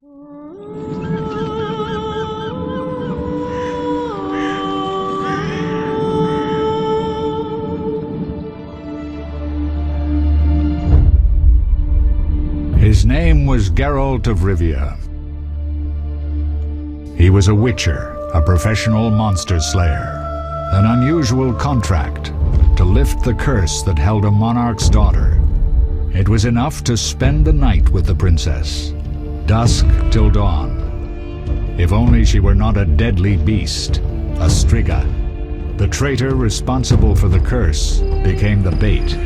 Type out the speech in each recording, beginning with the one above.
His name was Geralt of Rivia. He was a witcher, a professional monster slayer. An unusual contract to lift the curse that held a monarch's daughter. It was enough to spend the night with the princess, dusk till dawn. If only she were not a deadly beast, a striga. The traitor responsible for the curse became the bait.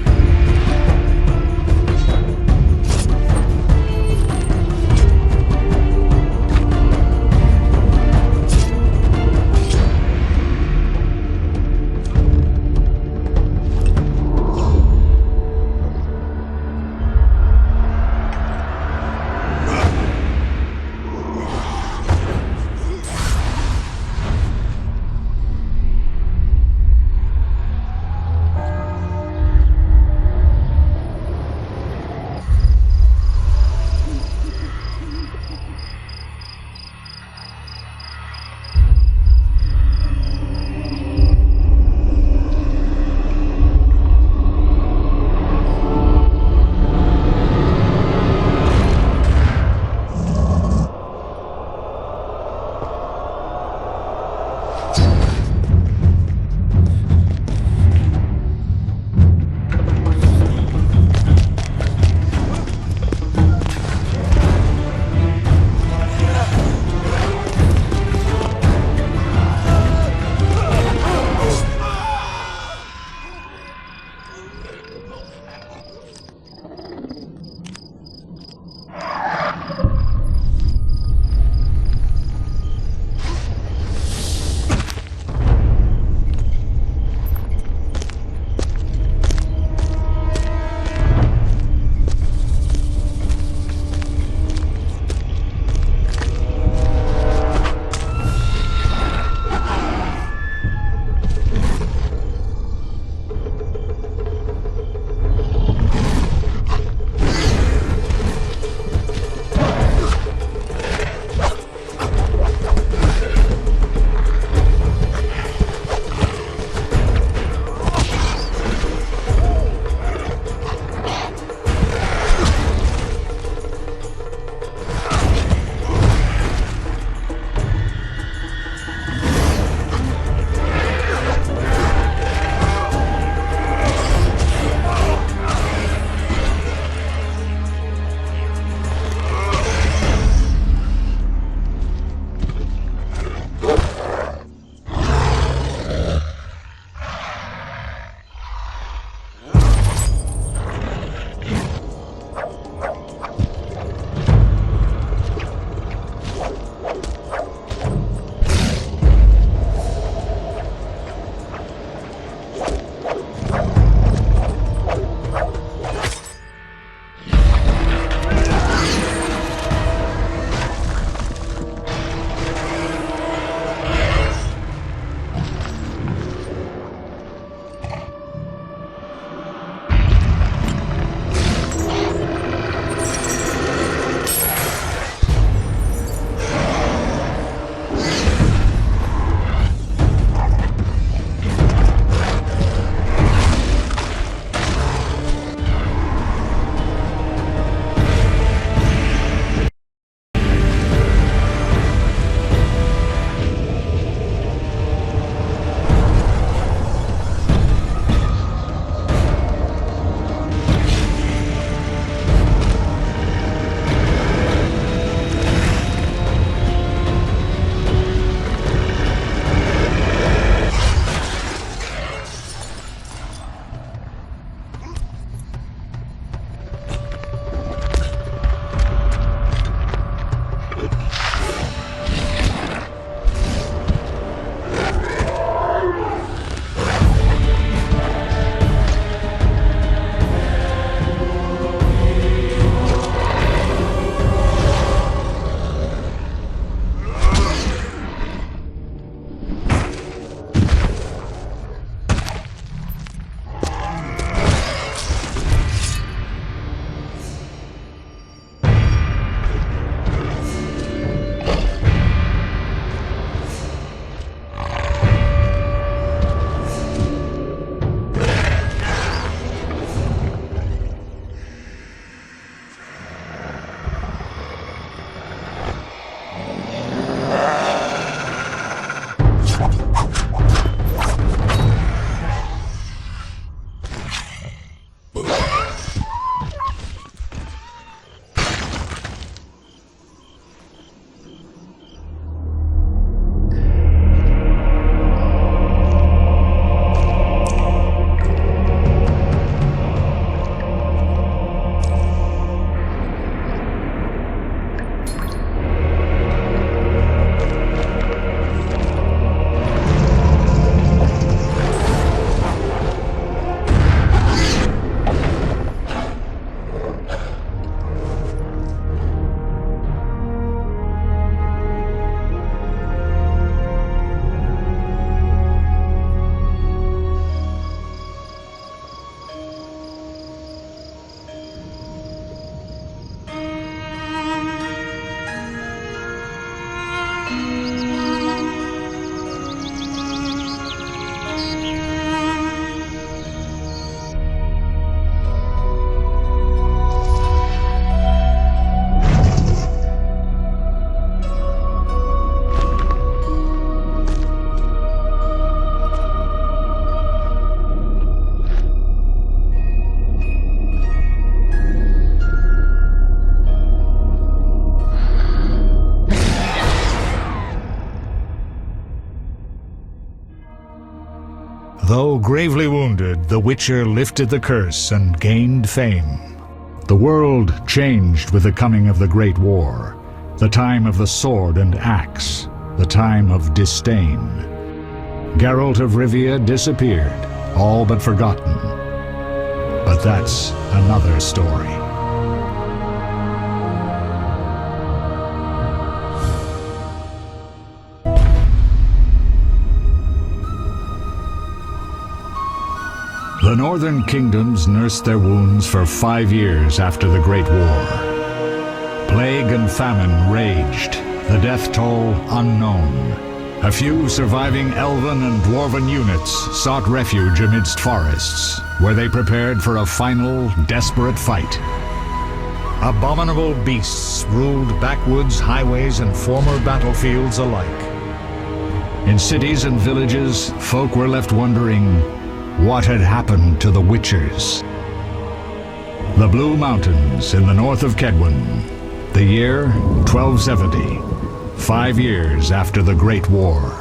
Though gravely wounded, the Witcher lifted the curse and gained fame. The world changed with the coming of the Great War, the time of the sword and axe, the time of disdain. Geralt of Rivia disappeared, all but forgotten. But that's another story. The northern kingdoms nursed their wounds for 5 years after the Great War. Plague and famine raged, the death toll unknown. A few surviving elven and dwarven units sought refuge amidst forests, where they prepared for a final, desperate fight. Abominable beasts ruled backwoods, highways, and former battlefields alike. In cities and villages, folk were left wondering what had happened to the Witchers. The Blue Mountains in the north of Kedwen. The year 1270, 5 years after the Great War.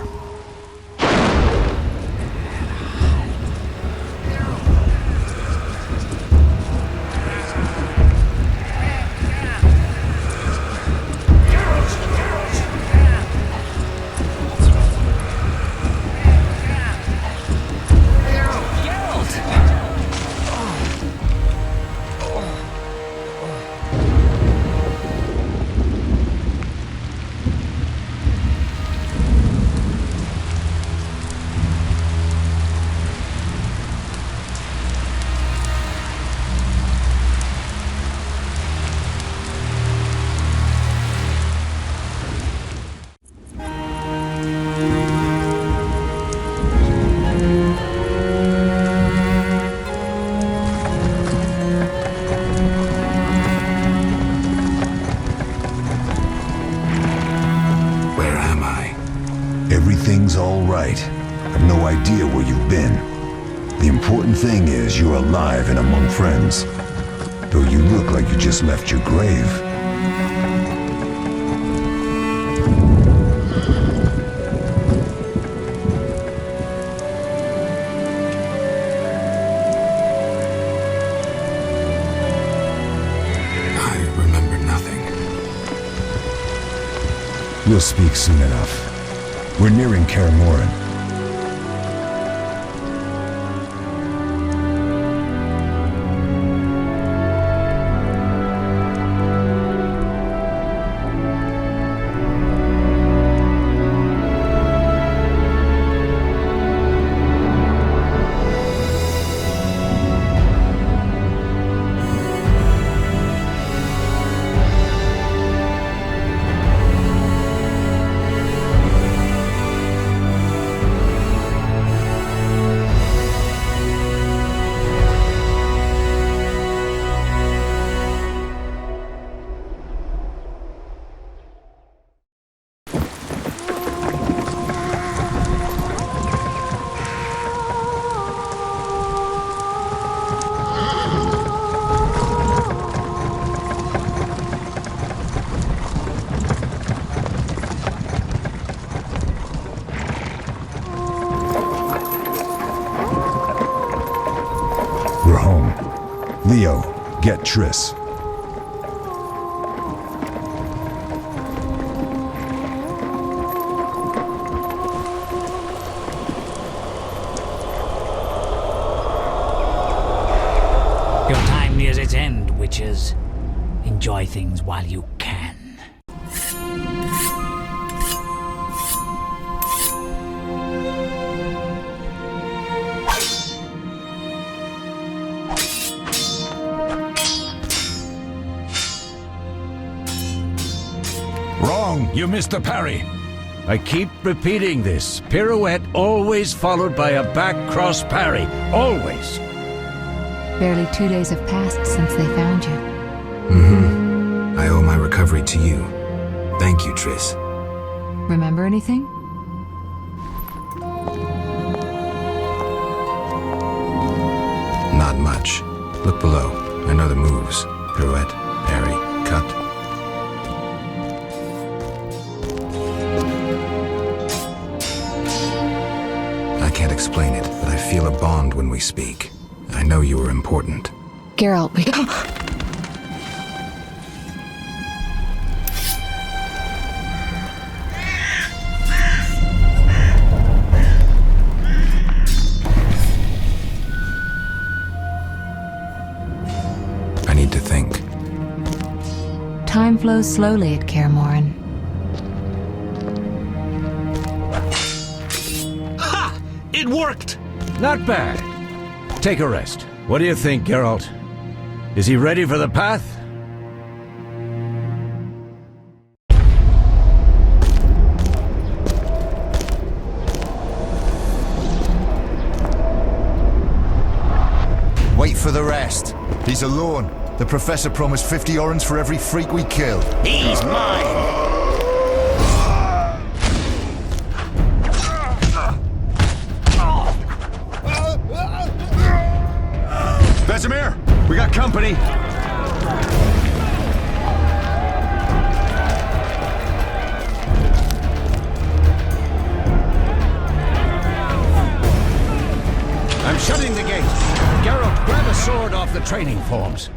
Everything's all right. I've no idea where you've been. The important thing is you're alive and among friends. Though you look like you just left your grave. I remember nothing. We'll speak soon enough. We're nearing Morenn. We're home. Leo, get Triss. Your time nears its end, witches. Enjoy things while you can. Wrong! You missed the parry! I keep repeating this. Pirouette always followed by a back cross parry. Always! Barely 2 days have passed since they found you. I owe my recovery to you. Thank you, Triss. Remember anything? Not much. Look below. I know the moves. Pirouette, parry, cut. I can't explain it, but I feel a we speak. I know you are important. Geralt, we... I need to think. Time flows slowly at Morenn. Ha! It worked! Not bad. Take a rest. What do you think, Geralt? Is he ready for the path? Wait for the rest. He's alone. The Professor promised 50 orens for every freak we kill. He's mine! Vesemir, we got company. I'm shutting the gate. Geralt, grab a sword off the training forms.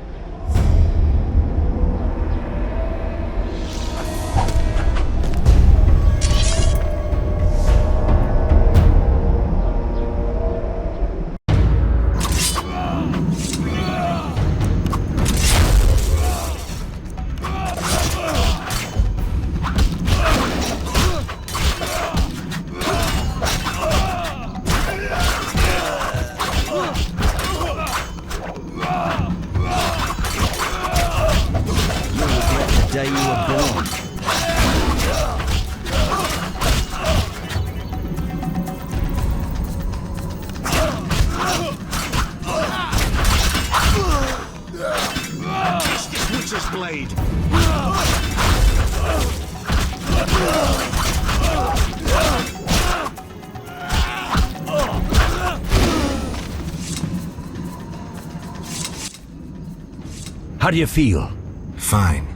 How do you feel? Fine.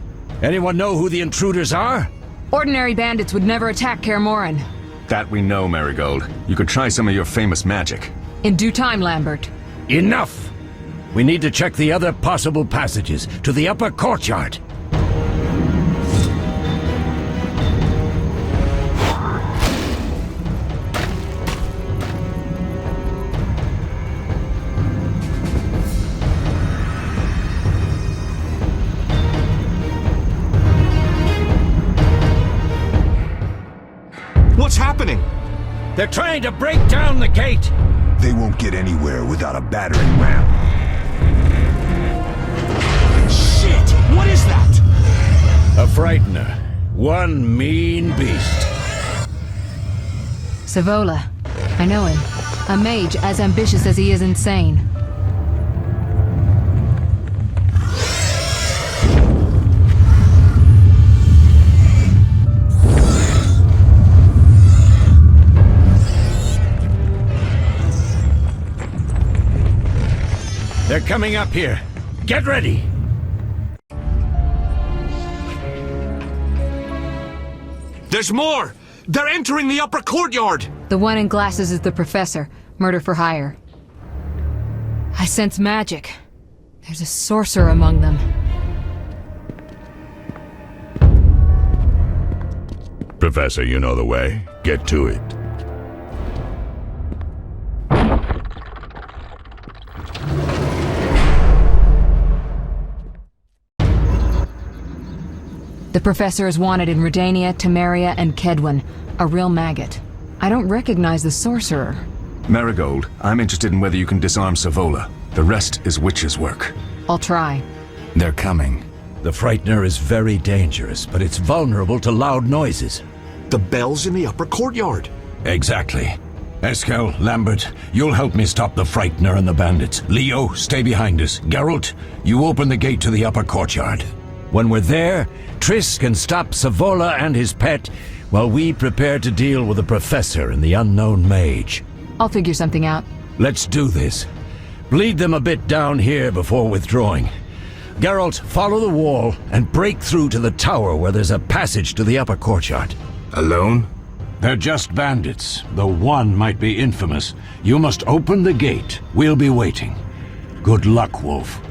Anyone know who the intruders are? Ordinary bandits would never attack Morenn. That we know, Merigold. You could try some of your famous magic. In due time, Lambert. Enough! We need to check the other possible passages to the upper courtyard. What's happening? They're trying to break down the gate! They won't get anywhere without a battering ram. Shit! What is that? A frightener. One mean beast. Savola. I know him. A mage as ambitious as he is insane. They're coming up here. Get ready! There's more! They're entering the upper courtyard! The one in glasses is the Professor. Murder for hire. I sense magic. There's a sorcerer among them. Professor, you know the way. Get to it. The Professor is wanted in Redania, Temeria, and Kedwen. A real maggot. I don't recognize the sorcerer. Merigold, I'm interested in whether you can disarm Savola. The rest is witch's work. I'll try. They're coming. The frightener is very dangerous, but it's vulnerable to loud noises. The bell's in the upper courtyard. Exactly. Eskel, Lambert, you'll help me stop the frightener and the bandits. Leo, stay behind us. Geralt, you open the gate to the upper courtyard. When we're there, Triss can stop Savola and his pet while we prepare to deal with the Professor and the unknown mage. I'll figure something out. Let's do this. Bleed them a bit down here before withdrawing. Geralt, follow the wall and break through to the tower where there's a passage to the upper courtyard. Alone? They're just bandits, though one might be infamous. You must open the gate. We'll be waiting. Good luck, Wolf.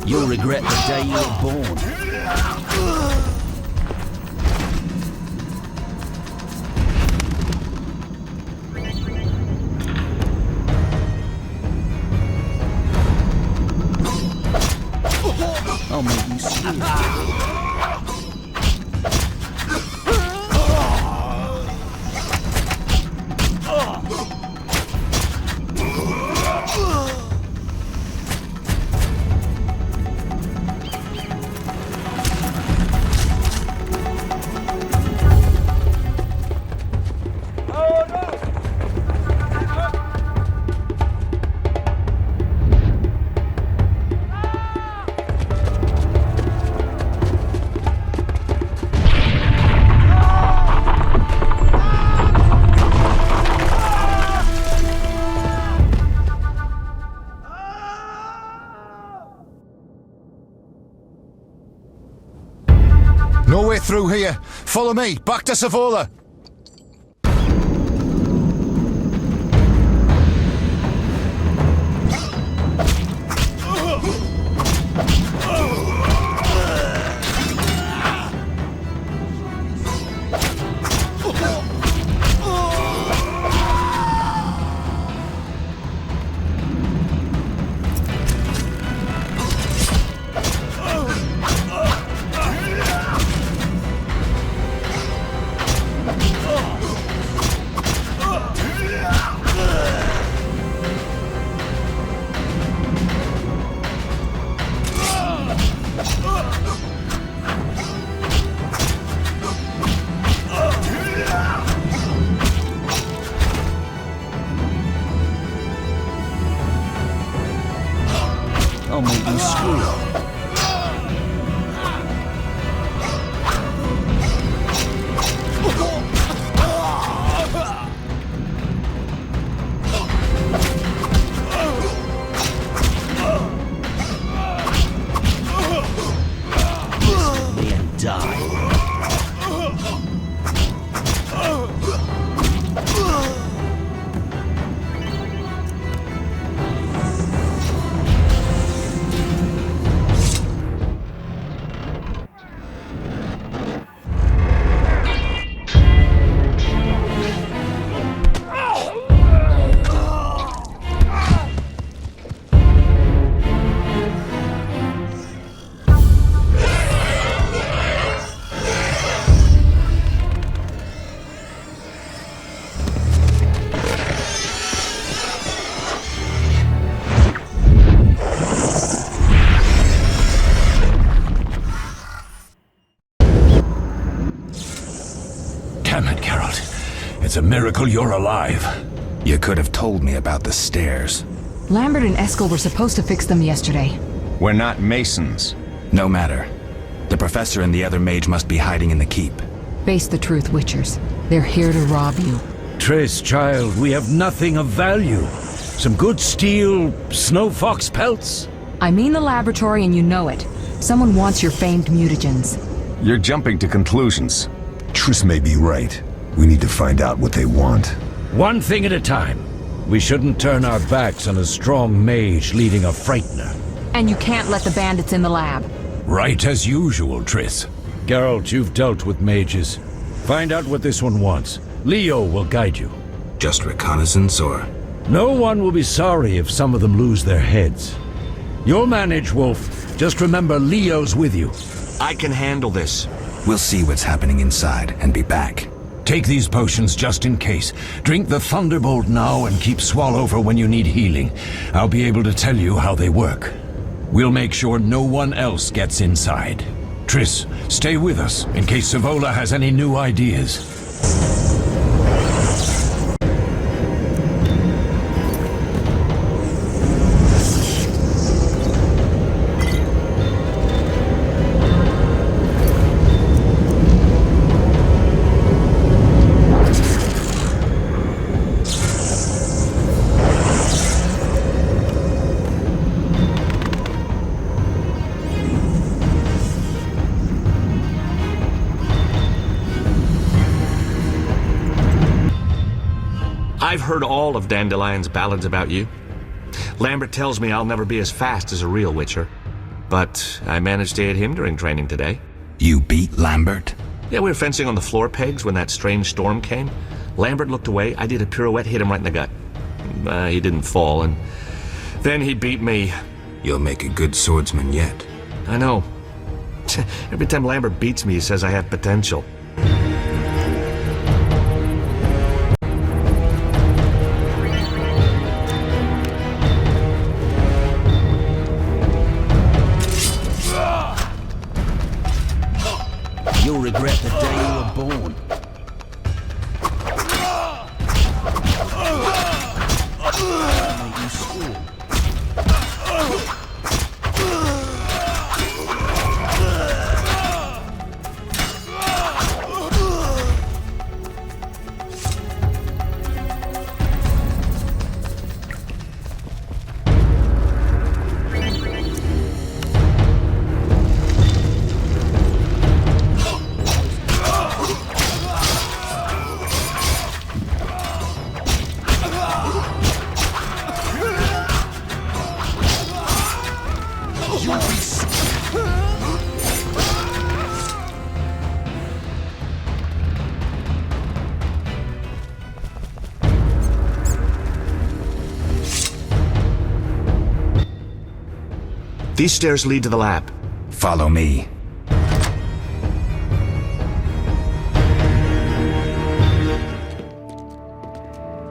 You'll regret the day you were born. I'll make you swear. No way through here. Follow me, back to Savola. I'll make you squeal. Damn it, Geralt. It's a miracle you're alive. You could have told me about the stairs. Lambert and Eskel were supposed to fix them yesterday. We're not masons. No matter. The professor and the other mage must be hiding in the keep. Face the truth, Witchers. They're here to rob you. Triss, child, we have nothing of value. Some good steel snow fox pelts? I mean the laboratory and you know it. Someone wants your famed mutagens. You're jumping to conclusions. Triss may be right. We need to find out what they want. One thing at a time. We shouldn't turn our backs on a strong mage leading a frightener. And you can't let the bandits in the lab. Right as usual, Triss. Geralt, you've dealt with mages. Find out what this one wants. Leo will guide you. Just reconnaissance, or? No one will be sorry if some of them lose their heads. You'll manage, Wolf. Just remember Leo's with you. I can handle this. We'll see what's happening inside and be back. Take these potions just in case. Drink the Thunderbolt now and keep Swallow for when you need healing. I'll be able to tell you how they work. We'll make sure no one else gets inside. Triss, stay with us in case Savola has any new ideas. I've heard all of Dandelion's ballads about you. Lambert tells me I'll never be as fast as a real Witcher. But I managed to hit him during training today. You beat Lambert? Yeah, we were fencing on the floor pegs when that strange storm came. Lambert looked away, I did a pirouette, hit him right in the gut. He didn't fall, and then he beat me. You'll make a good swordsman yet. I know. Every time Lambert beats me, he says I have potential. You'll regret the day you were born. These stairs lead to the lab. Follow me.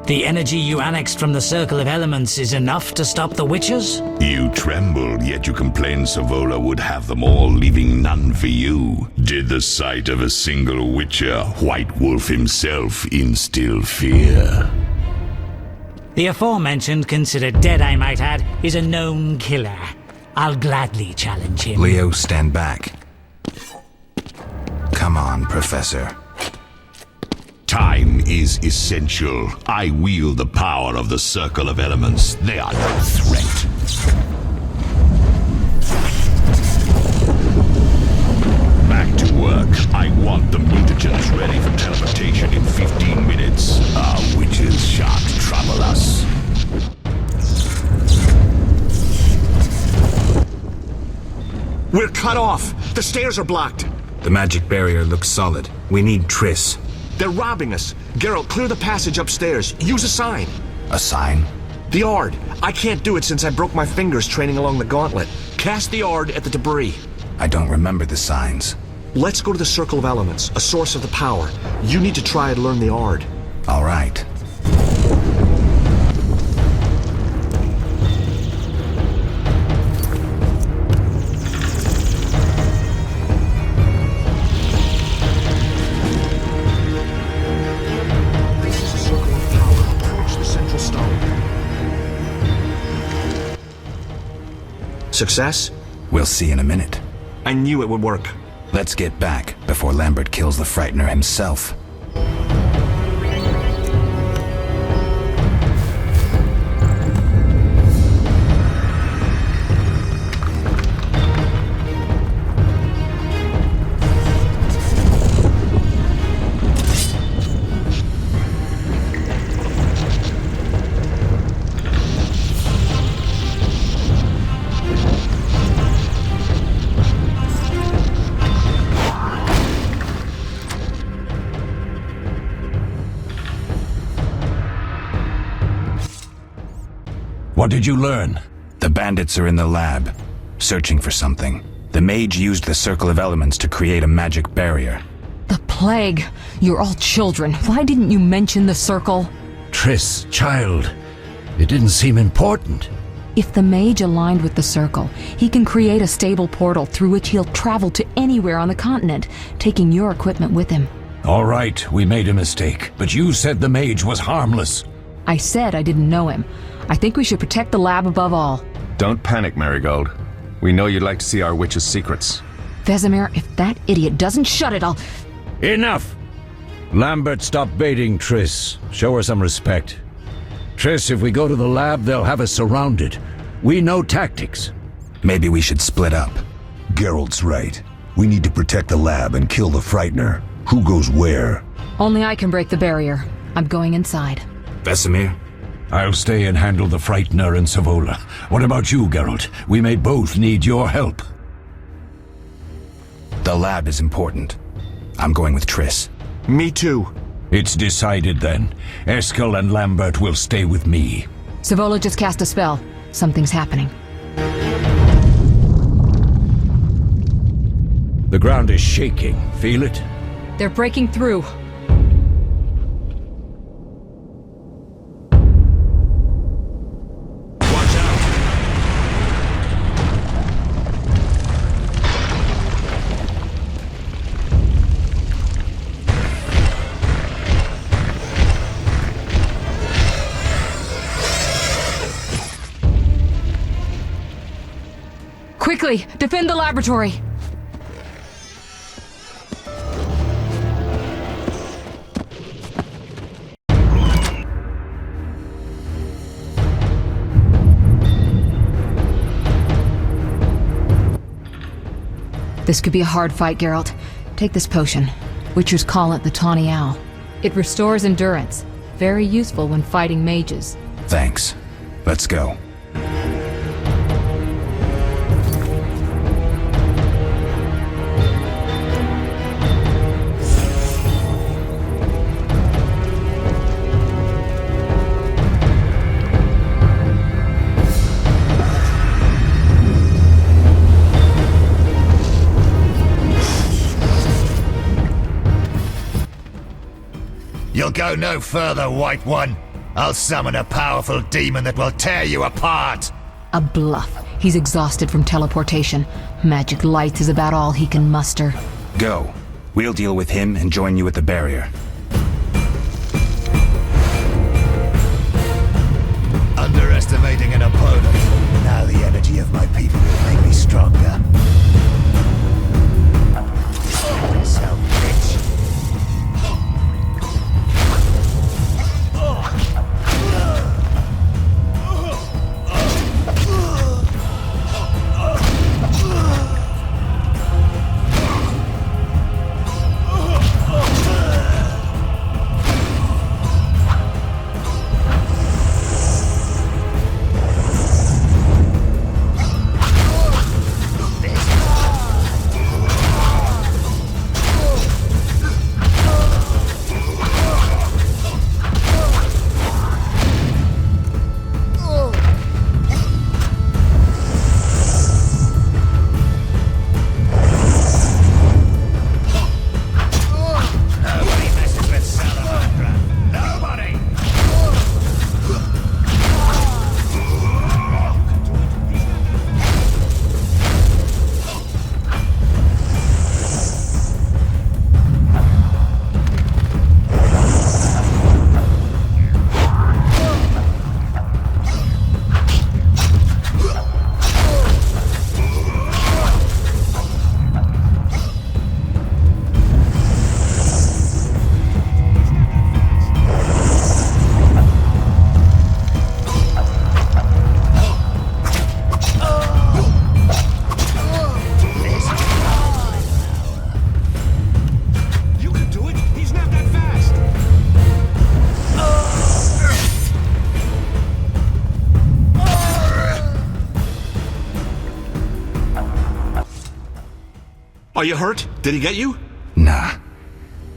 The energy you annexed from the Circle of Elements is enough to stop the Witchers? You trembled, yet you complained Savola would have them all, leaving none for you. Did the sight of a single Witcher, White Wolf himself, instill fear? The aforementioned, considered dead I might add, is a known killer. I'll gladly challenge him. Leo, stand back. Come on, Professor. Time is essential. I wield the power of the Circle of Elements. They are no threat. Back to work. I want the mutagens ready for teleportation in 15 minutes. Our witches shan't trouble us. We're cut off! The stairs are blocked! The magic barrier looks solid. We need Triss. They're robbing us! Geralt, clear the passage upstairs. Use a sign. A sign? The Ard. I can't do it since I broke my fingers training along the gauntlet. Cast the Ard at the debris. I don't remember the signs. Let's go to the Circle of Elements, a source of the power. You need to try and learn the Ard. All right. Success? We'll see in a minute. I knew it would work. Let's get back before Lambert kills the Frightener himself. What did you learn? The bandits are in the lab, searching for something. The mage used the Circle of Elements to create a magic barrier. The plague! You're all children. Why didn't you mention the circle? Triss, child. It didn't seem important. If the mage aligned with the circle, he can create a stable portal through which he'll travel to anywhere on the continent, taking your equipment with him. All right, we made a mistake, but you said the mage was harmless. I said I didn't know him. I think we should protect the lab above all. Don't panic, Merigold. We know you'd like to see our witch's secrets. Vesemir, if that idiot doesn't shut it, I'll... Enough! Lambert, stop baiting Triss. Show her some respect. Triss, if we go to the lab, they'll have us surrounded. We know tactics. Maybe we should split up. Geralt's right. We need to protect the lab and kill the Frightener. Who goes where? Only I can break the barrier. I'm going inside. Vesemir? I'll stay and handle the Frightener and Savola. What about you, Geralt? We may both need your help. The lab is important. I'm going with Triss. Me too. It's decided then. Eskel and Lambert will stay with me. Savola just cast a spell. Something's happening. The ground is shaking. Feel it? They're breaking through. Quickly, defend the laboratory! This could be a hard fight, Geralt. Take this potion. Witchers call it the Tawny Owl. It restores endurance. Very useful when fighting mages. Thanks. Let's go. You'll go no further, White One. I'll summon a powerful demon that will tear you apart. A bluff. He's exhausted from teleportation. Magic lights is about all he can muster. Go. We'll deal with him and join you at the barrier. Underestimating an opponent. Now the energy of my people will make me stronger. So bitch. Are you hurt? Did he get you? Nah.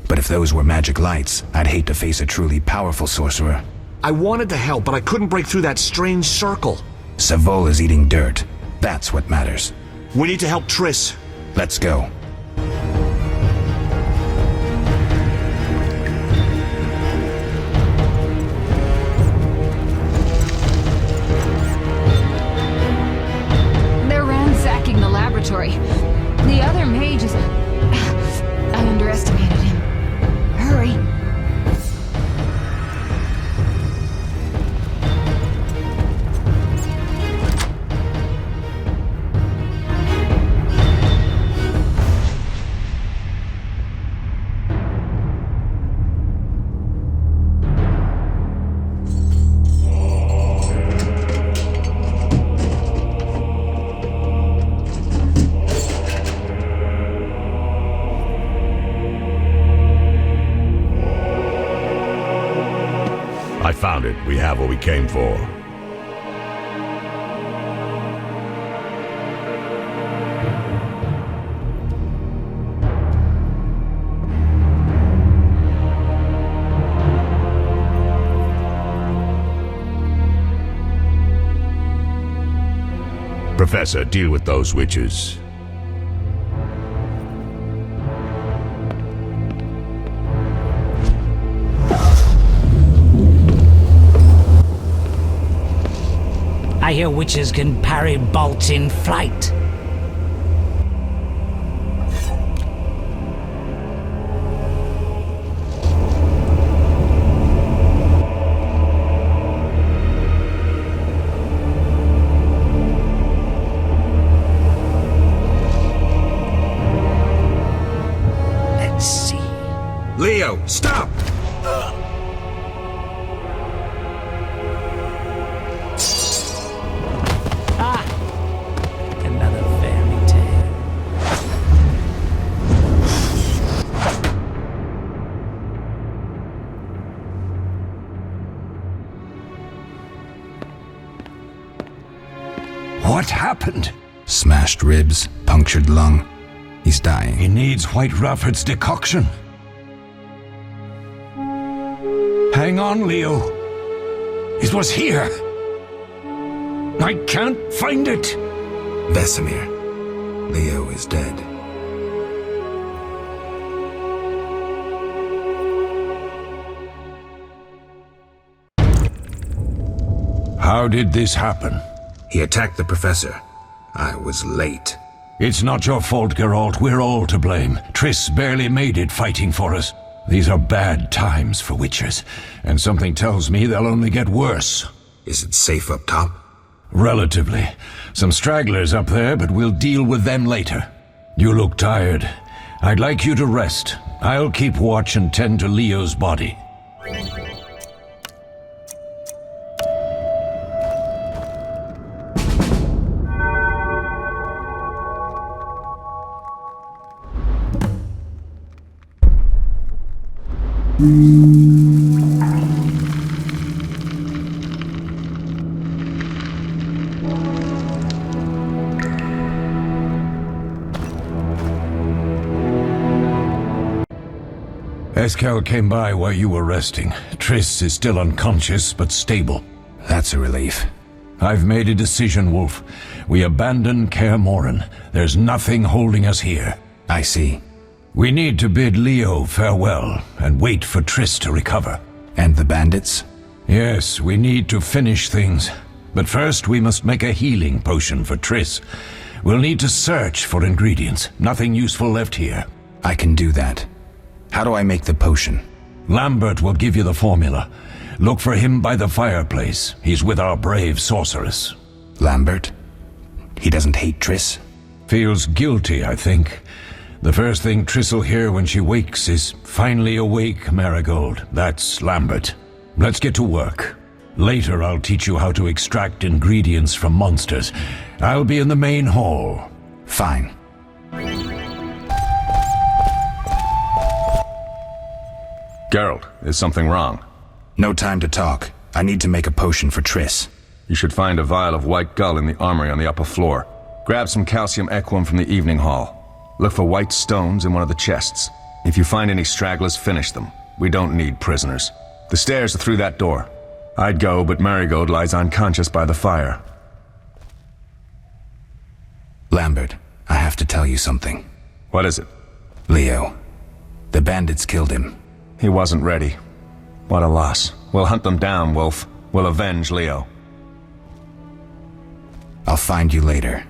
But if those were magic lights, I'd hate to face a truly powerful sorcerer. I wanted to help, but I couldn't break through that strange circle. Savola's eating dirt. That's what matters. We need to help Triss. Let's go. They're ransacking the laboratory. The other mage is... I underestimated him. Hurry. I found it. We have what we came for. Professor, deal with those witches. I hear witches can parry bolts in flight. Let's see. Leo, stop! Another fairy tale. What happened? Smashed ribs, punctured lung. He's dying. He needs White Rafford's decoction. Hang on, Leo. It was here. I can't find it. Vesemir. Leo is dead. How did this happen? He attacked the professor. I was late. It's not your fault, Geralt. We're all to blame. Triss barely made it fighting for us. These are bad times for witchers, and something tells me they'll only get worse. Is it safe up top? Relatively. Some stragglers up there, but we'll deal with them later. You look tired. I'd like you to rest. I'll keep watch and tend to Leo's body. Eskel came by while you were resting. Triss is still unconscious, but stable. That's a relief. I've made a decision, Wolf. We abandon Kaer Morenn. There's nothing holding us here. I see. We need to bid Leo farewell and wait for Triss to recover. And the bandits? Yes, we need to finish things. But first we must make a healing potion for Triss. We'll need to search for ingredients. Nothing useful left here. I can do that. How do I make the potion? Lambert will give you the formula. Look for him by the fireplace. He's with our brave sorceress. Lambert? He doesn't hate Triss? Feels guilty, I think. The first thing Triss will hear when she wakes is, "Finally awake, Merigold." That's Lambert. Let's get to work. Later I'll teach you how to extract ingredients from monsters. I'll be in the main hall. Fine. Geralt, is something wrong? No time to talk. I need to make a potion for Triss. You should find a vial of white gull in the armory on the upper floor. Grab some calcium equum from the evening hall. Look for white stones in one of the chests. If you find any stragglers, finish them. We don't need prisoners. The stairs are through that door. I'd go, but Merigold lies unconscious by the fire. Lambert, I have to tell you something. What is it? Leo. The bandits killed him. He wasn't ready. What a loss. We'll hunt them down, Wolf. We'll avenge Leo. I'll find you later.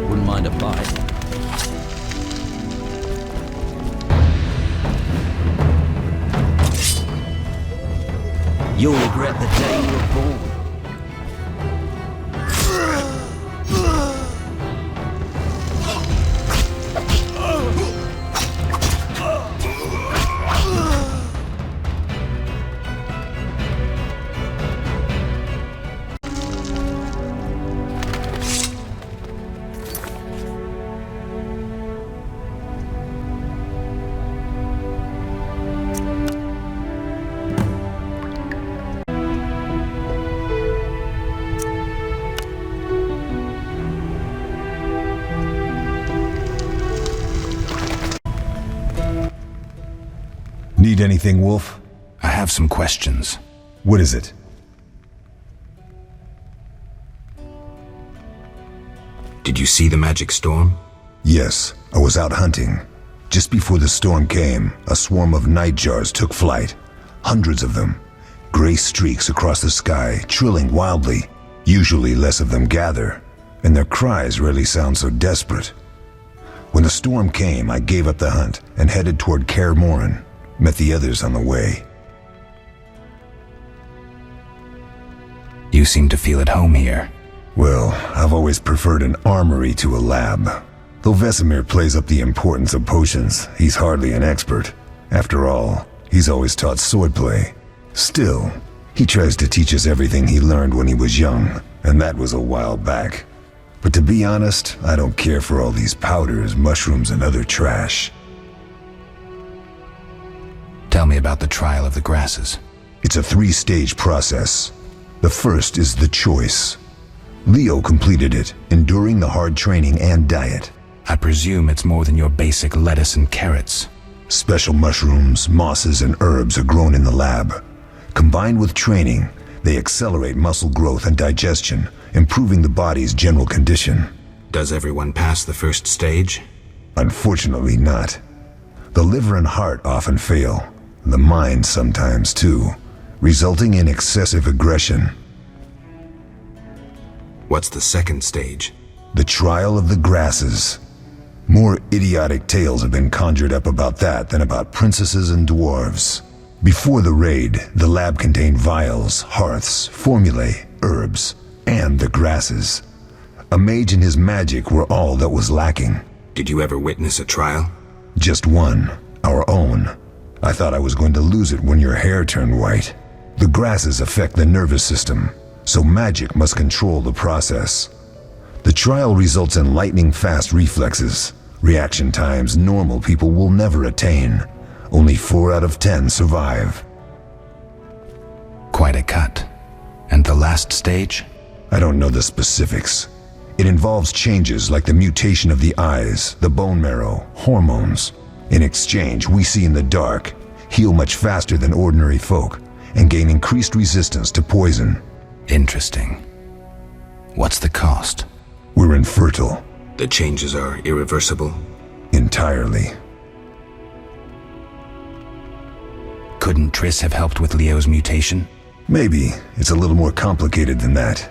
Wouldn't mind a bite. You'll regret the day you were born. Need anything, Wolf? I have some questions. What is it? Did you see the magic storm? Yes, I was out hunting. Just before the storm came, a swarm of nightjars took flight. Hundreds of them. Gray streaks across the sky, trilling wildly. Usually less of them gather, and their cries rarely sound so desperate. When the storm came, I gave up the hunt and headed toward Morenn. Met the others on the way. You seem to feel at home here. Well, I've always preferred an armory to a lab. Though Vesemir plays up the importance of potions, he's hardly an expert. After all, he's always taught swordplay. Still, he tries to teach us everything he learned when he was young, and that was a while back. But to be honest, I don't care for all these powders, mushrooms, and other trash. Tell me about the trial of the grasses. It's a 3-stage process. The first is the choice. Leo completed it, enduring the hard training and diet. I presume it's more than your basic lettuce and carrots. Special mushrooms, mosses, and herbs are grown in the lab. Combined with training, they accelerate muscle growth and digestion, improving the body's general condition. Does everyone pass the first stage? Unfortunately not. The liver and heart often fail. The mind sometimes too, resulting in excessive aggression. What's the second stage? The trial of the grasses. More idiotic tales have been conjured up about that than about princesses and dwarves. Before the raid, the lab contained vials, hearths, formulae, herbs, and the grasses. A mage and his magic were all that was lacking. Did you ever witness a trial? Just one, our own. I thought I was going to lose it when your hair turned white. The grasses affect the nervous system, so magic must control the process. The trial results in lightning-fast reflexes, reaction times normal people will never attain. Only 4 out of 10 survive. Quite a cut. And the last stage? I don't know the specifics. It involves changes like the mutation of the eyes, the bone marrow, hormones. In exchange, we see in the dark, heal much faster than ordinary folk, and gain increased resistance to poison. Interesting. What's the cost? We're infertile. The changes are irreversible? Entirely. Couldn't Triss have helped with Leo's mutation? Maybe. It's a little more complicated than that.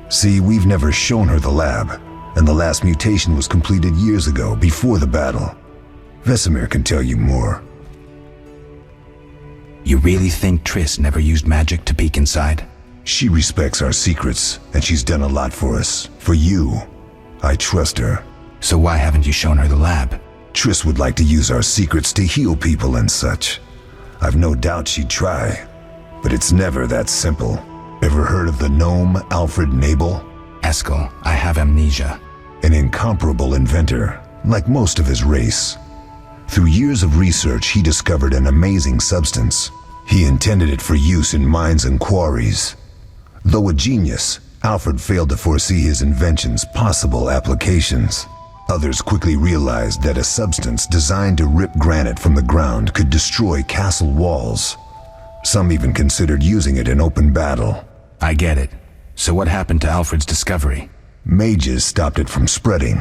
See, we've never shown her the lab, and the last mutation was completed years ago, before the battle. Vesemir can tell you more. You really think Triss never used magic to peek inside? She respects our secrets, and she's done a lot for us. For you. I trust her. So why haven't you shown her the lab? Triss would like to use our secrets to heal people and such. I've no doubt she'd try. But it's never that simple. Ever heard of the gnome Alfred Nabel? Eskel, I have amnesia. An incomparable inventor, like most of his race. Through years of research, he discovered an amazing substance. He intended it for use in mines and quarries. Though a genius, Alfred failed to foresee his invention's possible applications. Others quickly realized that a substance designed to rip granite from the ground could destroy castle walls. Some even considered using it in open battle. I get it. So what happened to Alfred's discovery? Mages stopped it from spreading.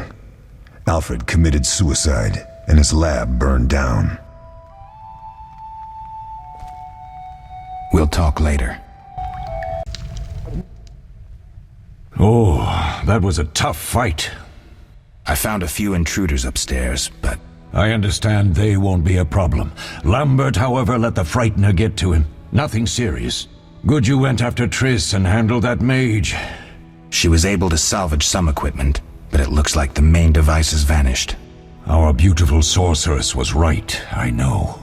Alfred committed suicide, and his lab burned down. We'll talk later. Oh, that was a tough fight. I found a few intruders upstairs, but... I understand they won't be a problem. Lambert, however, let the Frightener get to him. Nothing serious. Good you went after Triss and handled that mage. She was able to salvage some equipment, but it looks like the main device has vanished. Our beautiful sorceress was right, I know.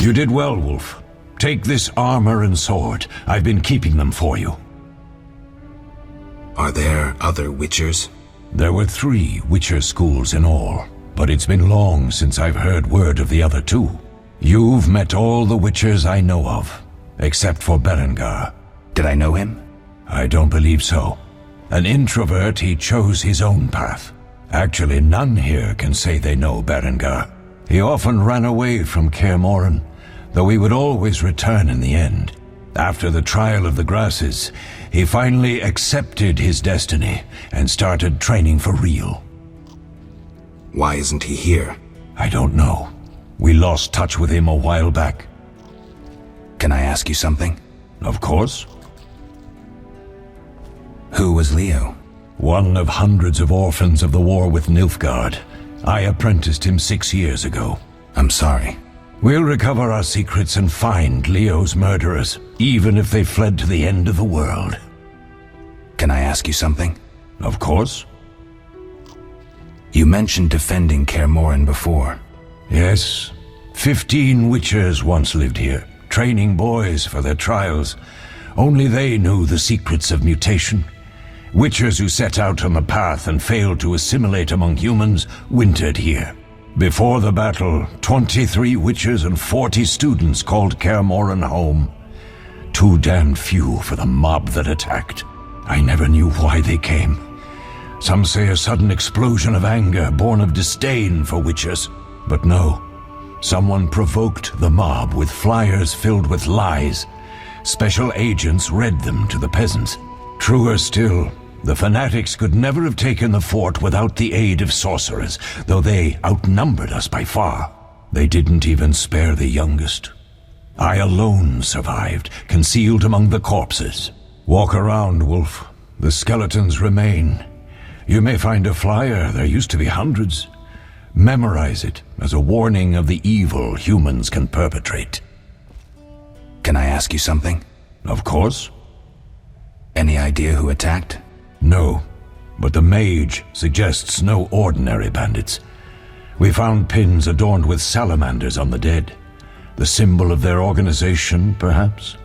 You did well, Wolf. Take this armor and sword. I've been keeping them for you. Are there other Witchers? There were 3 Witcher schools in all, but it's been long since I've heard word of the other 2. You've met all the Witchers I know of, except for Berengar. Did I know him? I don't believe so. An introvert, he chose his own path. Actually, none here can say they know Berengar. He often ran away from Morenn, though he would always return in the end. After the trial of the grasses, he finally accepted his destiny and started training for real. Why isn't he here? I don't know. We lost touch with him a while back. Can I ask you something? Of course. Who was Leo? One of hundreds of orphans of the war with Nilfgaard. I apprenticed him 6 years ago. I'm sorry. We'll recover our secrets and find Leo's murderers, even if they fled to the end of the world. Can I ask you something? Of course. You mentioned defending Morenn before. Yes. 15 Witchers once lived here, training boys for their trials. Only they knew the secrets of mutation. Witchers who set out on the path and failed to assimilate among humans wintered here. Before the battle, 23 Witchers and 40 students called Morenn home. Too damn few for the mob that attacked. I never knew why they came. Some say a sudden explosion of anger born of disdain for Witchers. But no, someone provoked the mob with flyers filled with lies. Special agents read them to the peasants. Truer still, the fanatics could never have taken the fort without the aid of sorcerers, though they outnumbered us by far. They didn't even spare the youngest. I alone survived, concealed among the corpses. Walk around, Wolf. The skeletons remain. You may find a flyer, there used to be hundreds. Memorize it as a warning of the evil humans can perpetrate. Can I ask you something? Of course. Any idea who attacked? No, but the mage suggests no ordinary bandits. We found pins adorned with salamanders on the dead. The symbol of their organization, perhaps?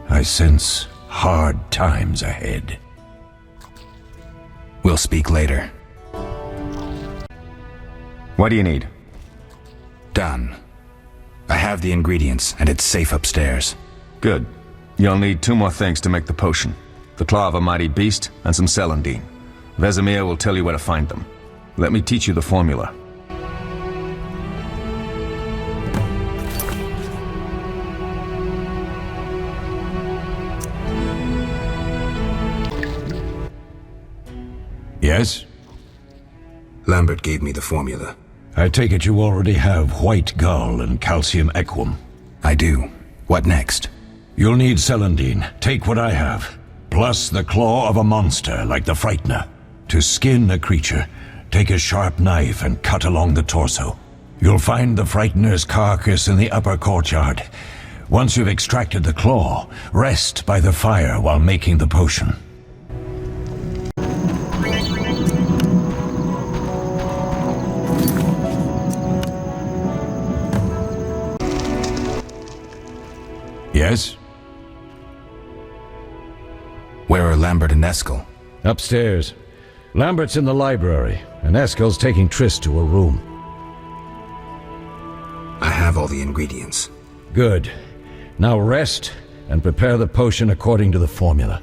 I sense hard times ahead. We'll speak later. What do you need? Done. I have the ingredients, and it's safe upstairs. Good. You'll need 2 more things to make the potion. The claw of a mighty beast, and some celandine. Vesemir will tell you where to find them. Let me teach you the formula. Yes? Lambert gave me the formula. I take it you already have white gall and calcium equum. I do. What next? You'll need celandine. Take what I have. Plus the claw of a monster like the Frightener. To skin a creature, take a sharp knife and cut along the torso. You'll find the Frightener's carcass in the upper courtyard. Once you've extracted the claw, rest by the fire while making the potion. Yes? Where are Lambert and Eskel? Upstairs. Lambert's in the library, and Eskel's taking Triss to her room. I have all the ingredients. Good. Now rest, and prepare the potion according to the formula.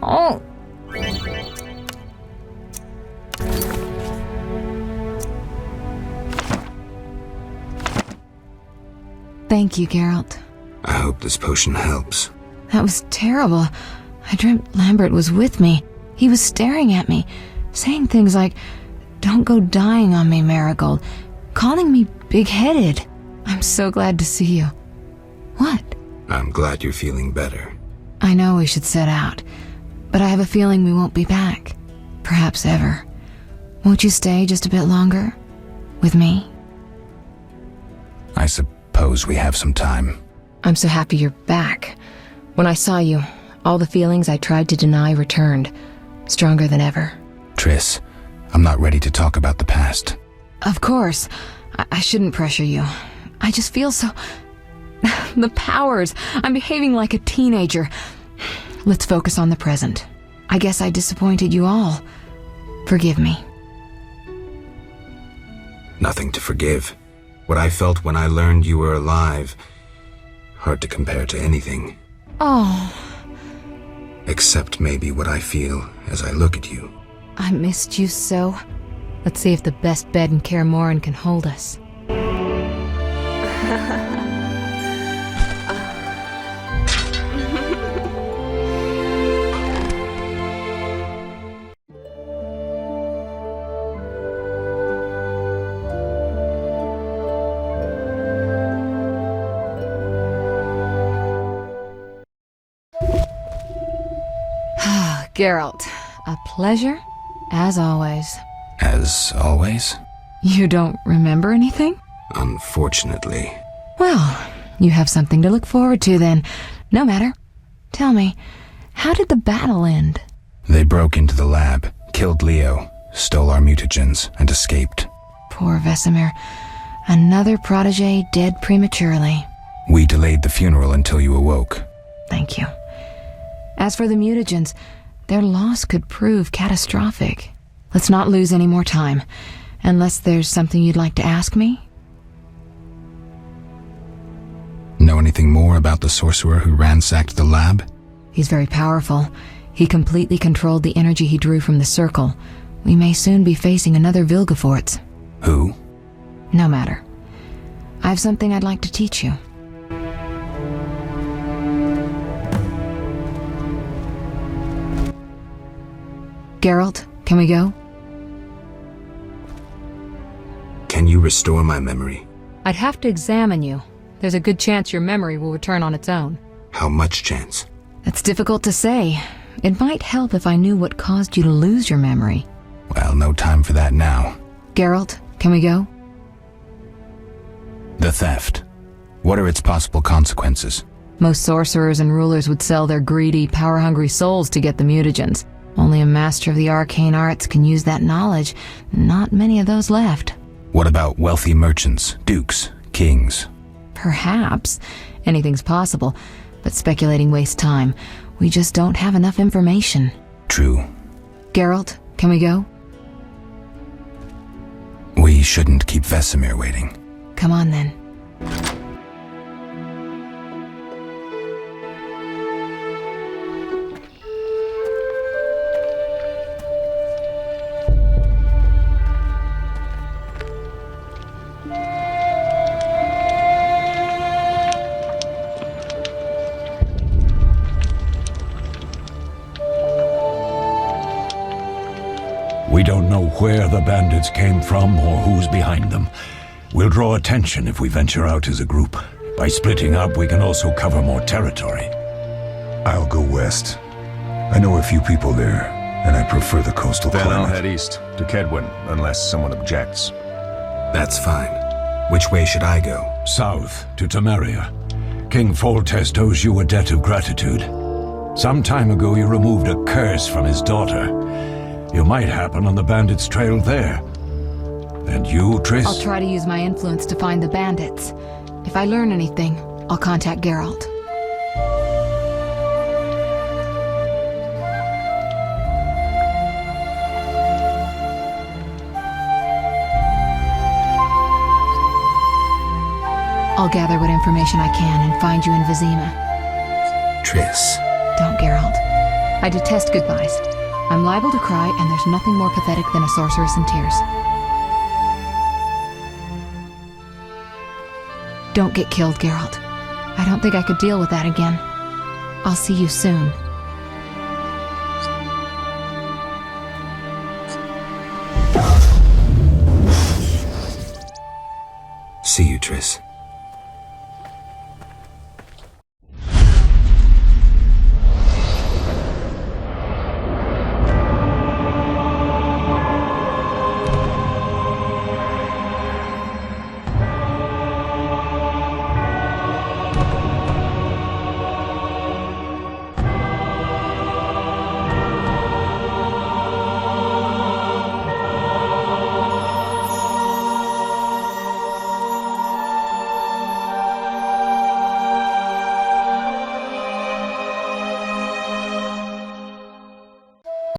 Oh. Thank you, Geralt. I hope this potion helps. That was terrible. I dreamt Lambert was with me. He was staring at me, saying things like, "Don't go dying on me, Merigold," calling me big-headed. I'm so glad to see you. What? I'm glad you're feeling better. I know we should set out, but I have a feeling we won't be back. Perhaps ever. Won't you stay just a bit longer? With me? I suppose we have some time. I'm so happy you're back. When I saw you, all the feelings I tried to deny returned, stronger than ever. Triss, I'm not ready to talk about the past. Of course. I shouldn't pressure you. I just feel so... The powers. I'm behaving like a teenager. Let's focus on the present. I guess I disappointed you all. Forgive me. Nothing to forgive. What I felt when I learned you were alive, hard to compare to anything. Oh. Except maybe what I feel as I look at you. I missed you so. Let's see if the best bed in Kaer Morhen can hold us. Geralt, a pleasure, as always. As always? You don't remember anything? Unfortunately. Well, you have something to look forward to then. No matter. Tell me, how did the battle end? They broke into the lab, killed Leo, stole our mutagens, and escaped. Poor Vesemir. Another protege dead prematurely. We delayed the funeral until you awoke. Thank you. As for the mutagens, their loss could prove catastrophic. Let's not lose any more time, unless there's something you'd like to ask me? Know anything more about the sorcerer who ransacked the lab? He's very powerful. He completely controlled the energy he drew from the circle. We may soon be facing another Vilgefortz. Who? No matter. I have something I'd like to teach you. Geralt, can we go? Can you restore my memory? I'd have to examine you. There's a good chance your memory will return on its own. How much chance? That's difficult to say. It might help if I knew what caused you to lose your memory. Well, no time for that now. Geralt, can we go? The theft. What are its possible consequences? Most sorcerers and rulers would sell their greedy, power-hungry souls to get the mutagens. Only a master of the arcane arts can use that knowledge. Not many of those left. What about wealthy merchants, dukes, kings? Perhaps. Anything's possible. But speculating wastes time. We just don't have enough information. True. Geralt, can we go? We shouldn't keep Vesemir waiting. Come on then. We don't know where the bandits came from or who's behind them. We'll draw attention if we venture out as a group. By splitting up, we can also cover more territory. I'll go west. I know a few people there. and I prefer the coastal Then I'll climate. head east, to Kedwin, unless someone objects. That's fine. Which way should I go? South, to Temeria. King Foltest owes you a debt of gratitude. Some time ago you removed a curse from his daughter. You might happen on the bandits' trail there. And you, Triss? I'll try to use my influence to find the bandits. If I learn anything, I'll contact Geralt. I'll gather what information I can and find you in Vizima. Triss. Don't, Geralt. I detest goodbyes. I'm liable to cry, and there's nothing more pathetic than a sorceress in tears. Don't get killed, Geralt. I don't think I could deal with that again. I'll see you soon. See you, Triss.